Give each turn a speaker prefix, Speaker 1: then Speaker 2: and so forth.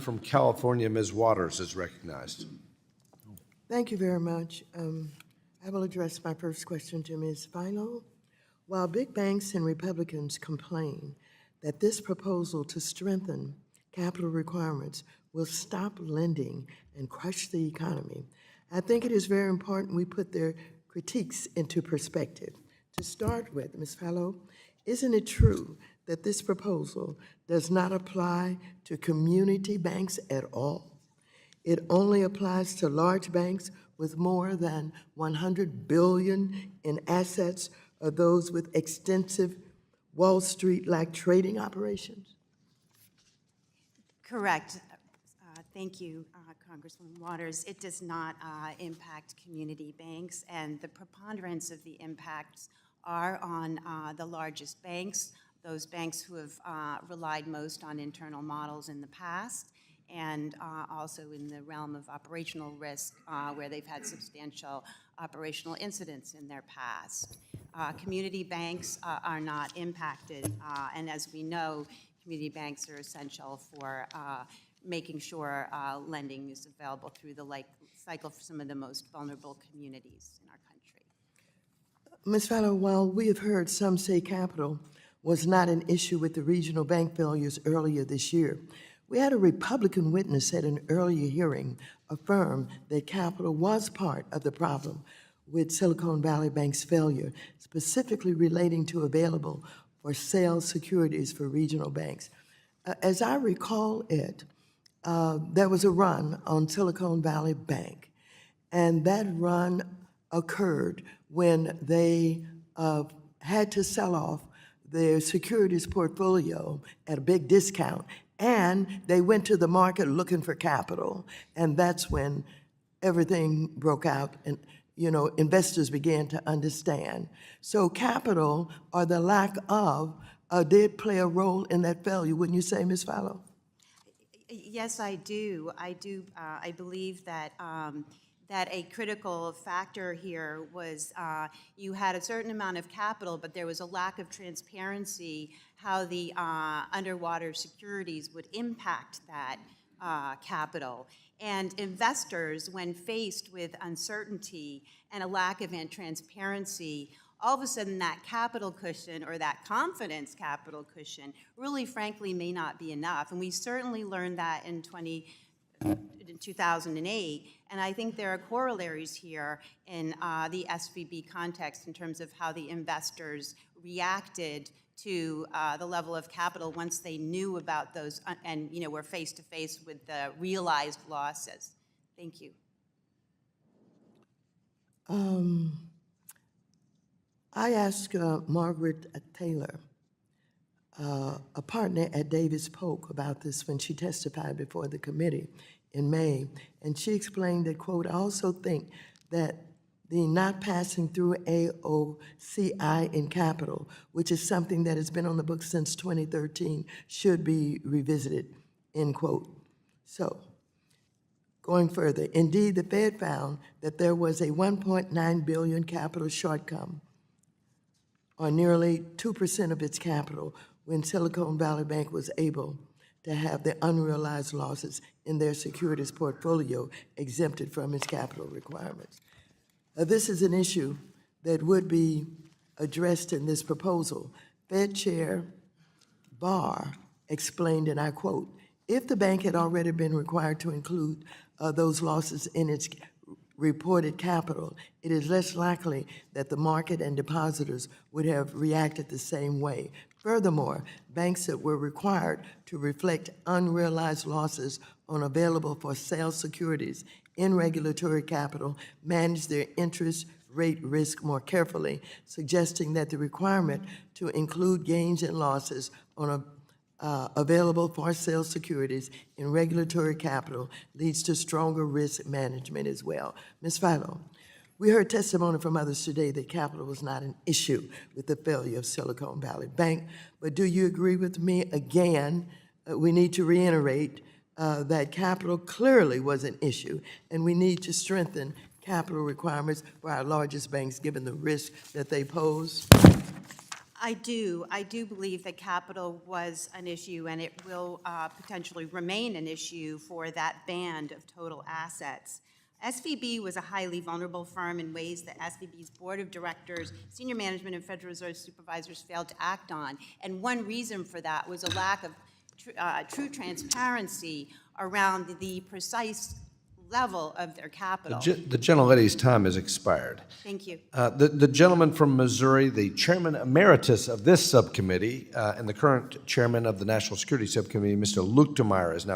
Speaker 1: from California, Ms. Waters is recognized.
Speaker 2: Thank you very much. I will address my first question to Ms. Philo. While big banks and Republicans complain that this proposal to strengthen capital requirements will stop lending and crush the economy, I think it is very important we put their critiques into perspective. To start with, Ms. Philo, isn't it true that this proposal does not apply to community banks at all? It only applies to large banks with more than 100 billion in assets or those with extensive Wall Street-like trading operations?
Speaker 3: Correct. Thank you, Congresswoman Waters. It does not impact community banks, and the preponderance of the impacts are on the largest banks, those banks who have relied most on internal models in the past, and also in the realm of operational risk, where they've had substantial operational incidents in their past. Community banks are not impacted, and as we know, community banks are essential for making sure lending is available through the life cycle for some of the most vulnerable communities in our country.
Speaker 2: Ms. Fowler, while we have heard some say capital was not an issue with the regional bank failures earlier this year, we had a Republican witness at an earlier hearing affirm that capital was part of the problem with Silicon Valley Bank's failure, specifically relating to available for sale securities for regional banks. As I recall it, there was a run on Silicon Valley Bank, and that run occurred when they had to sell off their securities portfolio at a big discount, and they went to the market looking for capital, and that's when everything broke out and investors began to understand. So capital, or the lack of, did play a role in that failure, wouldn't you say, Ms. Fallow?
Speaker 3: Yes, I do. I believe that that a critical factor here was you had a certain amount of capital, but there was a lack of transparency how the underwater securities would impact that capital. And investors, when faced with uncertainty and a lack of transparency, all of a sudden that capital cushion or that confidence capital cushion really, frankly, may not be enough. And we certainly learned that in 2008. And I think there are corollaries here in the SVB context in terms of how the investors reacted to the level of capital once they knew about those and were face to face with the realized losses. Thank you.
Speaker 2: I asked Margaret Taylor, a partner at Davis Polk, about this when she testified before the committee in May, and she explained that, quote, I also think that the not passing through AOCI in capital, which is something that has been on the books since 2013, should be revisited, end quote. So, going further, indeed, the Fed found that there was a 1.9 billion capital shortcome, or nearly 2% of its capital, when Silicon Valley Bank was able to have the unrealized losses in their securities portfolio exempted from its capital requirements. This is an issue that would be addressed in this proposal. Fed Chair Barr explained, and I quote, if the bank had already been required to include those losses in its reported capital, it is less likely that the market and depositors would have reacted the same way. Furthermore, banks that were required to reflect unrealized losses on available for sale securities in regulatory capital manage their interest rate risk more carefully, suggesting that the requirement to include gains and losses on available for sale securities in regulatory capital leads to stronger risk management as well. Ms. Philo, we heard testimony from others today that capital was not an issue with the failure of Silicon Valley Bank, but do you agree with me again, we need to reiterate that capital clearly was an issue, and we need to strengthen capital requirements for our largest banks given the risk that they pose?
Speaker 3: I do believe that capital was an issue, and it will potentially remain an issue for that band of total assets. SVB was a highly vulnerable firm in ways that SVB's board of directors, senior management, and Federal Reserve supervisors failed to act on. And one reason for that was a lack of true transparency around the precise level of their capital.
Speaker 1: The gentlelady's time has expired.
Speaker 3: Thank you.
Speaker 1: The gentleman from Missouri, the chairman emeritus of this subcommittee, and the current chairman of the National Security Subcommittee, Mr. Luke DeMeyer, is now